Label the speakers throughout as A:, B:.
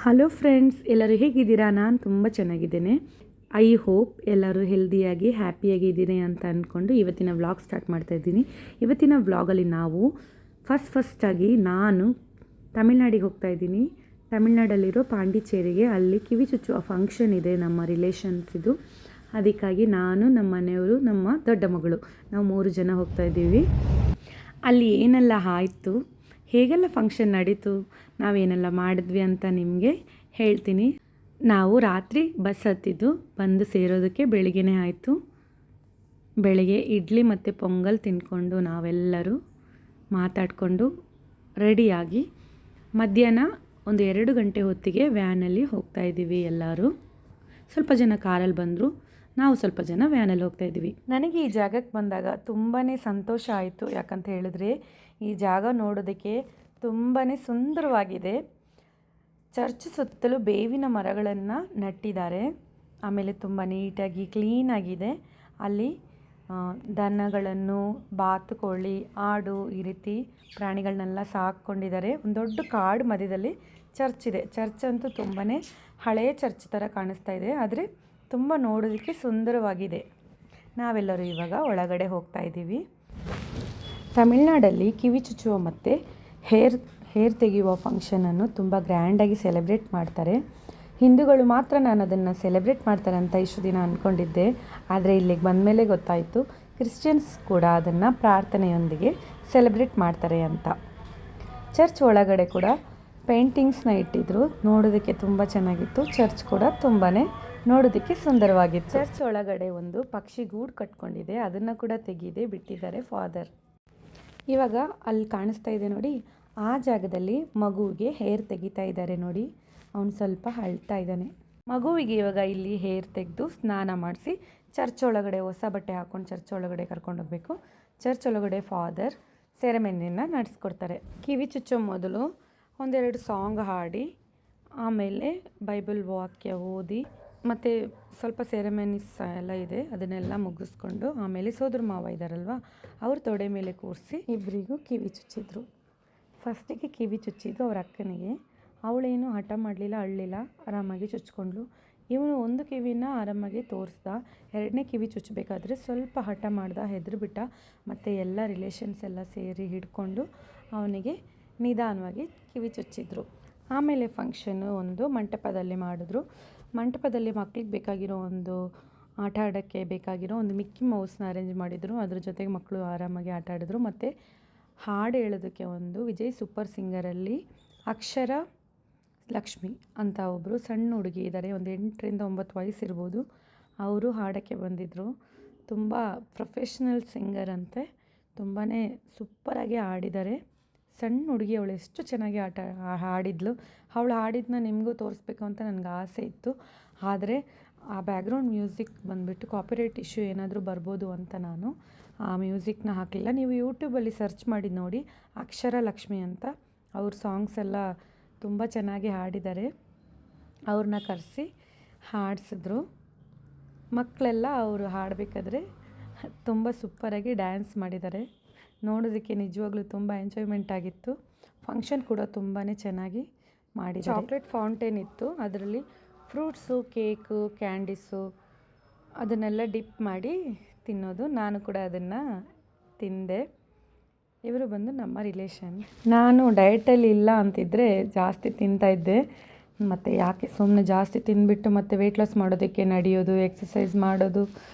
A: Hello friends, ಎಲ್ಲರೂ ಹೇಗಿದ್ದೀರಾ? ನಾನು ತುಂಬ ಚೆನ್ನಾಗಿದ್ದೇನೆ. ಐ ಹೋಪ್ ಎಲ್ಲರೂ ಹೆಲ್ದಿಯಾಗಿ ಹ್ಯಾಪಿಯಾಗಿದ್ದೀನಿ ಅಂತ ಅಂದ್ಕೊಂಡು ಇವತ್ತಿನ ವ್ಲಾಗ್ ಸ್ಟಾರ್ಟ್ ಮಾಡ್ತಾ ಇದ್ದೀನಿ. ಇವತ್ತಿನ ವ್ಲಾಗಲ್ಲಿ ನಾವು ಫಸ್ಟಾಗಿ ನಾನು ತಮಿಳ್ನಾಡಿಗೆ ಹೋಗ್ತಾ ಇದ್ದೀನಿ. ತಮಿಳ್ನಾಡಲ್ಲಿರೋ ಪಾಂಡಿಚೇರಿಗೆ ಅಲ್ಲಿ ಕಿವಿ ಚುಚ್ಚುವ ಫಂಕ್ಷನ್ ಇದೆ, ನಮ್ಮ ರಿಲೇಷನ್ಸಿದು. ಅದಕ್ಕಾಗಿ ನಾನು, ನಮ್ಮ ಮನೆಯವರು, ನಮ್ಮ ದೊಡ್ಡ ಮಗಳು, ನಾವು 3 ಜನ ಹೋಗ್ತಾ ಇದ್ದೀವಿ. ಅಲ್ಲಿ ಏನೆಲ್ಲ ಆಯಿತು, ಹೇಗೆಲ್ಲ ಫಂಕ್ಷನ್ ನಡೀತು, ನಾವೇನೆಲ್ಲ ಮಾಡಿದ್ವಿ ಅಂತ ನಿಮಗೆ ಹೇಳ್ತೀನಿ. ನಾವು ರಾತ್ರಿ ಬಸ್ ಹತ್ತಿದ್ದು, ಬಂದು ಸೇರೋದಕ್ಕೆ ಬೆಳಿಗ್ಗೆನೇ ಆಯಿತು. ಬೆಳಗ್ಗೆ ಇಡ್ಲಿ ಮತ್ತು ಪೊಂಗಲ್ ತಿಂದ್ಕೊಂಡು ನಾವೆಲ್ಲರೂ ಮಾತಾಡಿಕೊಂಡು ರೆಡಿಯಾಗಿ ಮಧ್ಯಾಹ್ನ ಒಂದು 2 ಗಂಟೆ ಹೊತ್ತಿಗೆ ವ್ಯಾನಲ್ಲಿ ಹೋಗ್ತಾ ಇದ್ದೀವಿ. ಎಲ್ಲರೂ ಸ್ವಲ್ಪ ಜನ ಕಾರಲ್ಲಿ ಬಂದರು, ನಾವು ಸ್ವಲ್ಪ ಜನ ವ್ಯಾನಲ್ಲಿ ಹೋಗ್ತಾ ಇದ್ದೀವಿ. ನನಗೆ ಈ ಜಾಗಕ್ಕೆ ಬಂದಾಗ ತುಂಬಾ ಸಂತೋಷ ಆಯಿತು. ಯಾಕಂತ ಹೇಳಿದ್ರೆ ಈ ಜಾಗ ನೋಡೋದಕ್ಕೆ ತುಂಬಾ ಸುಂದರವಾಗಿದೆ. ಚರ್ಚ್ ಸುತ್ತಲೂ ಬೇವಿನ ಮರಗಳನ್ನು ನಟ್ಟಿದ್ದಾರೆ. ಆಮೇಲೆ ತುಂಬ ನೀಟಾಗಿ ಕ್ಲೀನಾಗಿದೆ. ಅಲ್ಲಿ ದನಗಳನ್ನು, ಬಾತುಕೋಳಿ, ಆಡು, ಈ ರೀತಿ ಪ್ರಾಣಿಗಳನ್ನೆಲ್ಲ ಸಾಕೊಂಡಿದ್ದಾರೆ. ಒಂದು ದೊಡ್ಡ ಕಾಡು ಮಧ್ಯದಲ್ಲಿ ಚರ್ಚ್ ಇದೆ. ಚರ್ಚ್ ಅಂತೂ ತುಂಬಾ ಹಳೆಯ ಚರ್ಚ್ ಥರ ಕಾಣಿಸ್ತಾ ಇದೆ, ಆದರೆ ತುಂಬ ನೋಡೋದಕ್ಕೆ ಸುಂದರವಾಗಿದೆ. ನಾವೆಲ್ಲರೂ ಇವಾಗ ಒಳಗಡೆ ಹೋಗ್ತಾ ಇದ್ದೀವಿ. ತಮಿಳ್ನಾಡಲ್ಲಿ ಕಿವಿ ಚುಚ್ಚುವ ಮತ್ತು ಹೇರ್ ತೆಗೆಯುವ ಫಂಕ್ಷನನ್ನು ತುಂಬ ಗ್ರ್ಯಾಂಡಾಗಿ ಸೆಲೆಬ್ರೇಟ್ ಮಾಡ್ತಾರೆ. ಹಿಂದೂಗಳು ಮಾತ್ರ ನಾನು ಅದನ್ನು ಸೆಲೆಬ್ರೇಟ್ ಮಾಡ್ತಾರೆ ಅಂತ ಇಷ್ಟು ದಿನ ಅಂದ್ಕೊಂಡಿದ್ದೆ. ಆದರೆ ಇಲ್ಲಿಗೆ ಬಂದಮೇಲೆ ಗೊತ್ತಾಯಿತು, ಕ್ರಿಶ್ಚಿಯನ್ಸ್ ಕೂಡ ಅದನ್ನು ಪ್ರಾರ್ಥನೆಯೊಂದಿಗೆ ಸೆಲೆಬ್ರೇಟ್ ಮಾಡ್ತಾರೆ ಅಂತ. ಚರ್ಚ್ ಒಳಗಡೆ ಕೂಡ ಪೇಂಟಿಂಗ್ಸ್ನ ಇಟ್ಟಿದ್ರು, ನೋಡೋದಕ್ಕೆ ತುಂಬ ಚೆನ್ನಾಗಿತ್ತು. ಚರ್ಚ್ ಕೂಡ ತುಂಬಾ ನೋಡೋದಕ್ಕೆ ಸುಂದರವಾಗಿತ್ತು. ಚರ್ಚ್ ಒಳಗಡೆ ಒಂದು ಪಕ್ಷಿ ಗೂಡು ಕಟ್ಕೊಂಡಿದೆ, ಅದನ್ನು ಕೂಡ ಬಿಟ್ಟಿದ್ದಾರೆ ಫಾದರ್. ಇವಾಗ ಅಲ್ಲಿ ಕಾಣಿಸ್ತಾ ಇದೆ ನೋಡಿ, ಆ ಜಾಗದಲ್ಲಿ ಮಗುವಿಗೆ ಹೇರ್ ತೆಗಿತಾ ಇದ್ದಾರೆ ನೋಡಿ. ಅವನು ಸ್ವಲ್ಪ ಅಳ್ತಾ ಇದ್ದಾನೆ. ಮಗುವಿಗೆ ಇವಾಗ ಇಲ್ಲಿ ಹೇರ್ ತೆಗೆದು ಸ್ನಾನ ಮಾಡಿಸಿ ಚರ್ಚ್ ಒಳಗಡೆ ಹೊಸ ಬಟ್ಟೆ ಹಾಕ್ಕೊಂಡು ಚರ್ಚ್ ಒಳಗಡೆ ಕರ್ಕೊಂಡೋಗ್ಬೇಕು. ಚರ್ಚ್ ಒಳಗಡೆ ಫಾದರ್ ಸೆರೆಮನಿಯನ್ನು ನಡೆಸ್ಕೊಡ್ತಾರೆ. ಕಿವಿ ಚುಚ್ಚೋ ಮೊದಲು 1-2 ಸಾಂಗ್ ಹಾಡಿ, ಆಮೇಲೆ ಬೈಬಲ್ ವಾಕ್ಯ ಓದಿ, ಮತ್ತು ಸ್ವಲ್ಪ ಸೆರೆಮನೀಸ್ ಎಲ್ಲ ಇದೆ, ಅದನ್ನೆಲ್ಲ ಮುಗಿಸ್ಕೊಂಡು ಆಮೇಲೆ ಸೋದರ ಮಾವ ಇದ್ದಾರಲ್ವ, ಅವ್ರ ತೊಡೆ ಮೇಲೆ ಕೂರಿಸಿ ಇಬ್ಬರಿಗೂ ಕಿವಿ ಚುಚ್ಚಿದ್ರು. ಫಸ್ಟಿಗೆ ಕಿವಿ ಚುಚ್ಚಿದ್ದು ಅವ್ರ ಅಕ್ಕನಿಗೆ. ಅವಳೇನು ಹಠ ಮಾಡಲಿಲ್ಲ, ಅಳ್ಳಿಲ್ಲ, ಆರಾಮಾಗಿ ಚುಚ್ಕೊಂಡ್ಳು. ಇವನು ಒಂದು ಕಿವಿನ ಆರಾಮಾಗಿ ತೋರಿಸ್ದ. 2ನೇ ಕಿವಿ ಚುಚ್ಚಬೇಕಾದ್ರೆ ಸ್ವಲ್ಪ ಹಠ ಮಾಡ್ದ, ಹೆದರ್ಬಿಟ್ಟ. ಮತ್ತು ಎಲ್ಲ ರಿಲೇಷನ್ಸ್ ಎಲ್ಲ ಸೇರಿ ಹಿಡ್ಕೊಂಡು ಅವನಿಗೆ ನಿಧಾನವಾಗಿ ಕಿವಿ ಚುಚ್ಚಿದ್ರು. ಆಮೇಲೆ ಫಂಕ್ಷನ್ನು ಒಂದು ಮಂಟಪದಲ್ಲಿ ಮಾಡಿದ್ರು. ಮಂಟಪದಲ್ಲಿ ಮಕ್ಳಿಗೆ ಬೇಕಾಗಿರೋ ಒಂದು ಆಟ ಆಡೋಕ್ಕೆ ಬೇಕಾಗಿರೋ ಒಂದು ಮಿಕ್ಕಿ ಮೌಸ್ನ ಅರೇಂಜ್ ಮಾಡಿದರು. ಅದ್ರ ಜೊತೆಗೆ ಮಕ್ಕಳು ಆರಾಮಾಗಿ ಆಟ ಆಡಿದ್ರು. ಮತ್ತು ಹಾಡು ಹೇಳೋದಕ್ಕೆ ಒಂದು ವಿಜಯ್ ಸೂಪರ್ ಸಿಂಗರಲ್ಲಿ ಅಕ್ಷರ ಲಕ್ಷ್ಮಿ ಅಂತ ಒಬ್ಬರು ಸಣ್ಣ ಹುಡುಗಿ ಇದ್ದಾರೆ, ಒಂದು 8-9 ವಯಸ್ಸಿರ್ಬೋದು. ಅವರು ಹಾಡೋಕ್ಕೆ ಬಂದಿದ್ದರು. ತುಂಬ ಪ್ರೊಫೆಷ್ನಲ್ ಸಿಂಗರ್ ಅಂತೆ, ತುಂಬಾ ಸೂಪರಾಗಿ ಹಾಡಿದ್ದಾರೆ. ಸಣ್ಣ ಹುಡುಗಿ, ಅವಳು ಎಷ್ಟು ಚೆನ್ನಾಗಿ ಹಾಡಿದ್ಲು. ಅವಳು ಹಾಡಿದ್ದನ್ನ ನಿಮಗೂ ತೋರಿಸ್ಬೇಕು ಅಂತ ನನಗೆ ಆಸೆ ಇತ್ತು. ಆದರೆ ಆ ಬ್ಯಾಕ್ಗ್ರೌಂಡ್ ಮ್ಯೂಸಿಕ್ ಬಂದುಬಿಟ್ಟು ಕಾಪಿರೈಟ್ ಇಶ್ಯೂ ಏನಾದರೂ ಬರ್ಬೋದು ಅಂತ ನಾನು ಆ ಮ್ಯೂಸಿಕ್ನ ಹಾಕಲಿಲ್ಲ. ನೀವು ಯೂಟ್ಯೂಬಲ್ಲಿ ಸರ್ಚ್ ಮಾಡಿ ನೋಡಿ, ಅಕ್ಷರ ಲಕ್ಷ್ಮಿ ಅಂತ. ಅವ್ರ ಸಾಂಗ್ಸ್ ಎಲ್ಲ ತುಂಬ ಚೆನ್ನಾಗಿ ಹಾಡಿದ್ದಾರೆ. ಅವ್ರನ್ನ ಕರೆಸಿ ಹಾಡಿಸಿದ್ರು. ಮಕ್ಕಳೆಲ್ಲ ಅವರು ಹಾಡಬೇಕಾದ್ರೆ ತುಂಬ ಸೂಪರಾಗಿ ಡ್ಯಾನ್ಸ್ ಮಾಡಿದ್ದಾರೆ. ನೋಡೋದಕ್ಕೆ ನಿಜವಾಗ್ಲೂ ತುಂಬ ಎಂಜಾಯ್ಮೆಂಟ್ ಆಗಿತ್ತು. ಫಂಕ್ಷನ್ ಕೂಡ ತುಂಬಾ ಚೆನ್ನಾಗಿ ಮಾಡಿದ್ದಾರೆ. ಚಾಕ್ಲೇಟ್ ಫೌಂಟೇನ್ ಇತ್ತು, ಅದರಲ್ಲಿ ಫ್ರೂಟ್ಸು, ಕೇಕು, ಕ್ಯಾಂಡೀಸು ಅದನ್ನೆಲ್ಲ ಡಿಪ್ ಮಾಡಿ ತಿನ್ನೋದು. ನಾನು ಕೂಡ ಅದನ್ನು ತಿಂದೆ. ಇವರು ಬಂದು ನಮ್ಮ ರಿಲೇಷನ್. ನಾನು ಡಯಟಲ್ಲಿ ಇಲ್ಲ ಅಂತಿದ್ದರೆ ಜಾಸ್ತಿ ತಿಂತಾಯಿದ್ದೆ. ಮತ್ತು ಯಾಕೆ ಸುಮ್ಮನೆ ಜಾಸ್ತಿ ತಿಂದುಬಿಟ್ಟು ಮತ್ತು ವೆಯ್ಟ್ ಲಾಸ್ ಮಾಡೋದಕ್ಕೆ ನಡೆಯೋದು, ಎಕ್ಸಸೈಸ್ ಮಾಡೋದು,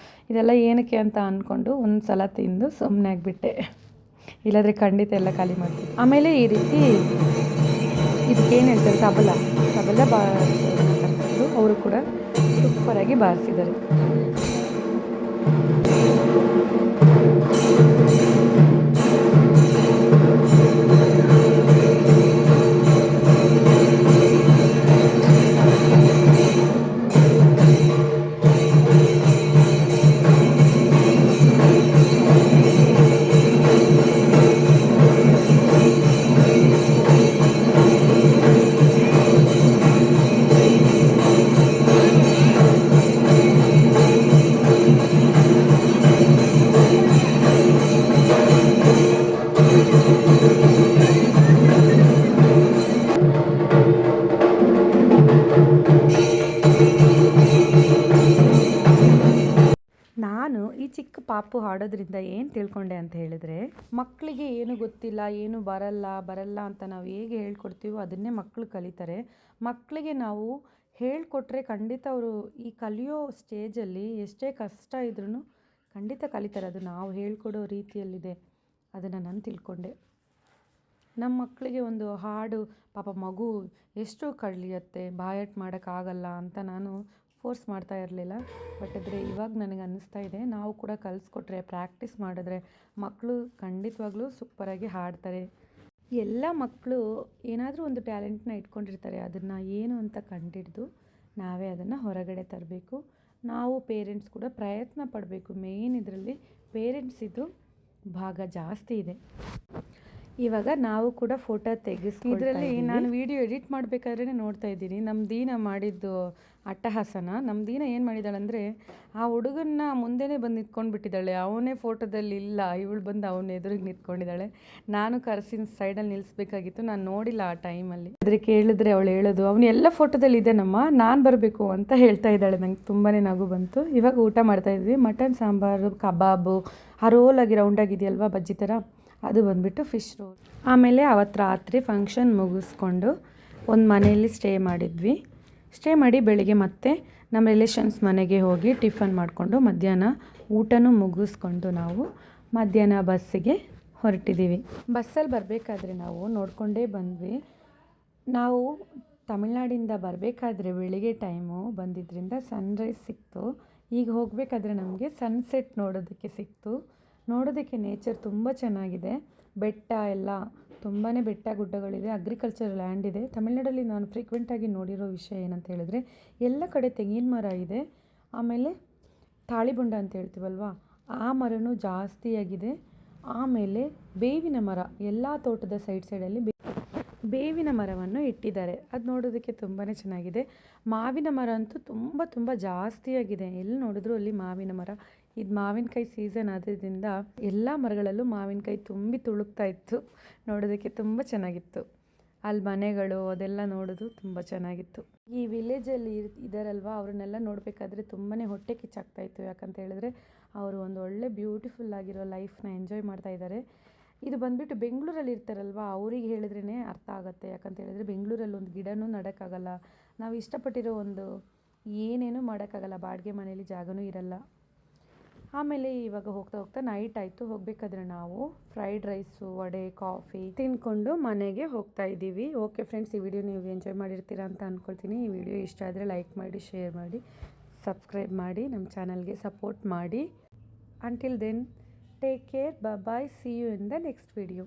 A: ಇದೆಲ್ಲ ಏನಕ್ಕೆ ಅಂತ ಅಂದ್ಕೊಂಡು ಒಂದು ಸಲ ತಿಂದು ಸುಮ್ಮನೆ ಆಗಿಬಿಟ್ಟೆ. ಇಲ್ಲಾಂದರೆ ಖಂಡಿತ ಎಲ್ಲ ಖಾಲಿ ಮಾಡ್ತೀನಿ. ಆಮೇಲೆ ಈ ರೀತಿ ಇದಕ್ಕೇನು ಹೇಳ್ತಾರೆ, ತಬಲ ಬಾರಿಸಿದ್ರು. ಅವರು ಕೂಡ ಸೂಪರಾಗಿ ಬಾರಿಸಿದ್ದಾರೆ. ಪಾಪು ಹಾಡೋದ್ರಿಂದ ಏನು ತಿಳ್ಕೊಂಡೆ ಅಂತ ಹೇಳಿದ್ರೆ, ಮಕ್ಕಳಿಗೆ ಏನು ಗೊತ್ತಿಲ್ಲ, ಏನು ಬರಲ್ಲ ಅಂತ ನಾವು ಹೇಗೆ ಹೇಳ್ಕೊಡ್ತೀವೋ ಅದನ್ನೇ ಮಕ್ಕಳು ಕಲಿತಾರೆ. ಮಕ್ಕಳಿಗೆ ನಾವು ಹೇಳಿಕೊಟ್ರೆ ಖಂಡಿತ ಅವರು ಈ ಕಲಿಯೋ ಸ್ಟೇಜಲ್ಲಿ ಎಷ್ಟೇ ಕಷ್ಟ ಇದ್ರೂ ಖಂಡಿತ ಕಲಿತಾರೆ. ಅದು ನಾವು ಹೇಳ್ಕೊಡೋ ರೀತಿಯಲ್ಲಿದೆ. ಅದನ್ನು ನಾನು ತಿಳ್ಕೊಂಡೆ. ನಮ್ಮ ಮಕ್ಕಳಿಗೆ ಒಂದು ಹಾಡು, ಪಾಪ ಮಗು ಎಷ್ಟು ಕಲಿಯುತ್ತೆ, ಬಾಯಟ್ ಮಾಡೋಕ್ಕಾಗಲ್ಲ ಅಂತ ನಾನು ಫೋರ್ಸ್ ಮಾಡ್ತಾ ಇರಲಿಲ್ಲ. ಬಟ್ ಆದರೆ ಇವಾಗ ನನಗೆ ಅನ್ನಿಸ್ತಾ ಇದೆ, ನಾವು ಕೂಡ ಕಲಿಸ್ಕೊಟ್ರೆ, ಪ್ರಾಕ್ಟೀಸ್ ಮಾಡಿದ್ರೆ ಮಕ್ಕಳು ಖಂಡಿತವಾಗ್ಲೂ ಸೂಪರಾಗಿ ಹಾಡ್ತಾರೆ. ಎಲ್ಲ ಮಕ್ಕಳು ಏನಾದರೂ ಒಂದು ಟ್ಯಾಲೆಂಟ್ನ ಇಟ್ಕೊಂಡಿರ್ತಾರೆ. ಅದನ್ನು ಏನು ಅಂತ ಕಂಡುಹಿಡಿದು ನಾವೇ ಅದನ್ನು ಹೊರಗಡೆ ತರಬೇಕು. ನಾವು ಪೇರೆಂಟ್ಸ್ ಕೂಡ ಪ್ರಯತ್ನ ಪಡಬೇಕು. ಮೇಯ್ನ್ ಇದರಲ್ಲಿ ಪೇರೆಂಟ್ಸಿದು ಭಾಗ ಜಾಸ್ತಿ ಇದೆ. ಇವಾಗ ನಾವು ಕೂಡ ಫೋಟೋ ಇದರಲ್ಲಿ ನಾನು ವಿಡಿಯೋ ಎಡಿಟ್ ಮಾಡಬೇಕಾದ್ರೆ ನೋಡ್ತಾ ಇದ್ದೀನಿ, ನಮ್ಮ ದೀನ ಮಾಡಿದ್ದು ಅಟ್ಟಹಾಸನ. ನಮ್ಮ ದೀನ ಏನು ಮಾಡಿದ್ದಾಳಂದರೆ, ಆ ಹುಡುಗನ್ನ ಮುಂದೆನೇ ಬಂದು ನಿಂತ್ಕೊಂಡ್ಬಿಟ್ಟಿದ್ದಾಳೆ. ಅವನೇ ಫೋಟೋದಲ್ಲಿ ಇಲ್ಲ, ಇವಳು ಬಂದು ಅವನ ಎದುರಿಗೆ ನಿಂತ್ಕೊಂಡಿದ್ದಾಳೆ. ನಾನು ಕರ್ಸಿನ ಸೈಡಲ್ಲಿ ನಿಲ್ಲಿಸ್ಬೇಕಾಗಿತ್ತು, ನಾನು ನೋಡಿಲ್ಲ ಆ ಟೈಮಲ್ಲಿ. ಆದರೆ ಕೇಳಿದ್ರೆ ಅವಳು ಹೇಳೋದು, ಅವನು ಎಲ್ಲ ಫೋಟೋದಲ್ಲಿ ಇದ್ದಾನಮ್ಮ, ನಾನು ಬರಬೇಕು ಅಂತ ಹೇಳ್ತಾ ಇದ್ದಾಳೆ. ನಂಗೆ ತುಂಬಾ ನಗು ಬಂತು. ಇವಾಗ ಊಟ ಮಾಡ್ತಾಯಿದ್ವಿ. ಮಟನ್ ಸಾಂಬಾರು, ಕಬಾಬು, ಆ ರೋಲಾಗಿ ರೌಂಡಾಗಿದೆಯಲ್ವ ಬಜ್ಜಿ ಥರ, ಅದು ಬಂದುಬಿಟ್ಟು ಫಿಶ್ ರೋಲ್. ಆಮೇಲೆ ಅವತ್ತು ರಾತ್ರಿ ಫಂಕ್ಷನ್ ಮುಗಿಸ್ಕೊಂಡು ಒಂದು ಮನೆಯಲ್ಲಿ ಸ್ಟೇ ಮಾಡಿದ್ವಿ. ಸ್ಟೇ ಮಾಡಿ ಬೆಳಿಗ್ಗೆ ಮತ್ತೆ ನಮ್ಮ ರಿಲೇಷನ್ಸ್ ಮನೆಗೆ ಹೋಗಿ ಟಿಫನ್ ಮಾಡಿಕೊಂಡು ಮಧ್ಯಾಹ್ನ ಊಟನೂ ಮುಗಿಸ್ಕೊಂಡು ನಾವು ಮಧ್ಯಾಹ್ನ ಬಸ್ಸಿಗೆ ಹೊರಟಿದ್ದೀವಿ. ಬಸ್ಸಲ್ಲಿ ಬರಬೇಕಾದ್ರೆ ನಾವು ನೋಡಿಕೊಂಡೇ ಬಂದ್ವಿ. ನಾವು ತಮಿಳ್ನಾಡಿಂದ ಬರಬೇಕಾದ್ರೆ ಬೆಳಿಗ್ಗೆ ಟೈಮು ಬಂದಿದ್ದರಿಂದ ಸನ್ರೈಸ್ ಸಿಕ್ತು. ಈಗ ಹೋಗಬೇಕಾದ್ರೆ ನಮಗೆ ಸನ್ಸೆಟ್ ನೋಡೋದಕ್ಕೆ ಸಿಕ್ತು. ನೋಡೋದಕ್ಕೆ ನೇಚರ್ ತುಂಬ ಚೆನ್ನಾಗಿದೆ. ಬೆಟ್ಟ ಎಲ್ಲ ತುಂಬಾ ಬೆಟ್ಟ ಗುಡ್ಡಗಳಿದೆ. ಅಗ್ರಿಕಲ್ಚರ್ ಲ್ಯಾಂಡ್ ಇದೆ. ತಮಿಳ್ನಾಡಲ್ಲಿ ನಾನು ಫ್ರೀಕ್ವೆಂಟಾಗಿ ನೋಡಿರೋ ವಿಷಯ ಏನಂತ ಹೇಳಿದ್ರೆ, ಎಲ್ಲ ಕಡೆ ತೆಂಗಿನ ಮರ ಇದೆ. ಆಮೇಲೆ ತಾಳಿಬುಂಡ ಅಂತ ಹೇಳ್ತೀವಲ್ವ, ಆ ಮರನೂ ಜಾಸ್ತಿಯಾಗಿದೆ. ಆಮೇಲೆ ಬೇವಿನ ಮರ ಎಲ್ಲ ತೋಟದ ಸೈಡಲ್ಲಿ ಬೇವಿನ ಮರವನ್ನು ಇಟ್ಟಿದ್ದಾರೆ. ಅದು ನೋಡೋದಕ್ಕೆ ತುಂಬಾ ಚೆನ್ನಾಗಿದೆ. ಮಾವಿನ ಮರ ಅಂತೂ ತುಂಬ ಜಾಸ್ತಿಯಾಗಿದೆ. ಎಲ್ಲಿ ನೋಡಿದ್ರು ಅಲ್ಲಿ ಮಾವಿನ ಮರ. ಇದು ಮಾವಿನಕಾಯಿ ಸೀಸನ್ ಆದ್ರಿಂದ ಎಲ್ಲ ಮರಗಳಲ್ಲೂ ಮಾವಿನಕಾಯಿ ತುಂಬಿ ತುಳುಕ್ತಾ ಇತ್ತು. ನೋಡೋದಕ್ಕೆ ತುಂಬ ಚೆನ್ನಾಗಿತ್ತು. ಅಲ್ಲಿ ಮನೆಗಳು ಅದೆಲ್ಲ ನೋಡೋದು ತುಂಬ ಚೆನ್ನಾಗಿತ್ತು. ಈ ವಿಲೇಜಲ್ಲಿ ಇದ್ದಾರಲ್ವ, ಅವ್ರನ್ನೆಲ್ಲ ನೋಡಬೇಕಾದ್ರೆ ತುಂಬಾ ಹೊಟ್ಟೆ ಕಿಚ್ಚಾಗ್ತಾ ಇತ್ತು. ಯಾಕಂತ ಹೇಳಿದ್ರೆ ಅವರು ಒಂದು ಒಳ್ಳೆ ಬ್ಯೂಟಿಫುಲ್ ಆಗಿರೋ ಲೈಫ್ನ ಎಂಜಾಯ್ ಮಾಡ್ತಾ ಇದ್ದಾರೆ. ಇದು ಬಂದುಬಿಟ್ಟು ಬೆಂಗಳೂರಲ್ಲಿ ಇರ್ತಾರಲ್ವ, ಅವ್ರಿಗೆ ಹೇಳಿದ್ರೇ ಅರ್ಥ ಆಗುತ್ತೆ. ಯಾಕಂತ ಹೇಳಿದ್ರೆ ಬೆಂಗಳೂರಲ್ಲಿ ಒಂದು ಗಿಡನೂ ನೆಡೋಕ್ಕಾಗಲ್ಲ. ನಾವು ಇಷ್ಟಪಟ್ಟಿರೋ ಒಂದು ಏನೇನೂ ಮಾಡೋಕ್ಕಾಗಲ್ಲ. ಬಾಡಿಗೆ ಮನೇಲಿ ಜಾಗನೂ ಇರಲ್ಲ. ಆಮೇಲೆ ಇವಾಗ ಹೋಗ್ತಾ ನೈಟ್ ಆಯಿತು. ಹೋಗಬೇಕಾದ್ರೆ ನಾವು ಫ್ರೈಡ್ ರೈಸು, ವಡೆ, ಕಾಫಿ ತಿಂದ್ಕೊಂಡು ಮನೆಗೆ ಹೋಗ್ತಾ ಇದ್ದೀವಿ. ಓಕೆ ಫ್ರೆಂಡ್ಸ್, ಈ ವಿಡಿಯೋ ನೀವು ಎಂಜಾಯ್ ಮಾಡಿರ್ತೀರಾ ಅಂತ ಅಂದ್ಕೊಳ್ತೀನಿ. ಈ ವಿಡಿಯೋ ಇಷ್ಟ ಆದರೆ ಲೈಕ್ ಮಾಡಿ, ಶೇರ್ ಮಾಡಿ, ಸಬ್ಸ್ಕ್ರೈಬ್ ಮಾಡಿ, ನಮ್ಮ ಚಾನಲ್ಗೆ ಸಪೋರ್ಟ್ ಮಾಡಿ. Until then, take care. Bye bye. See you in the next video.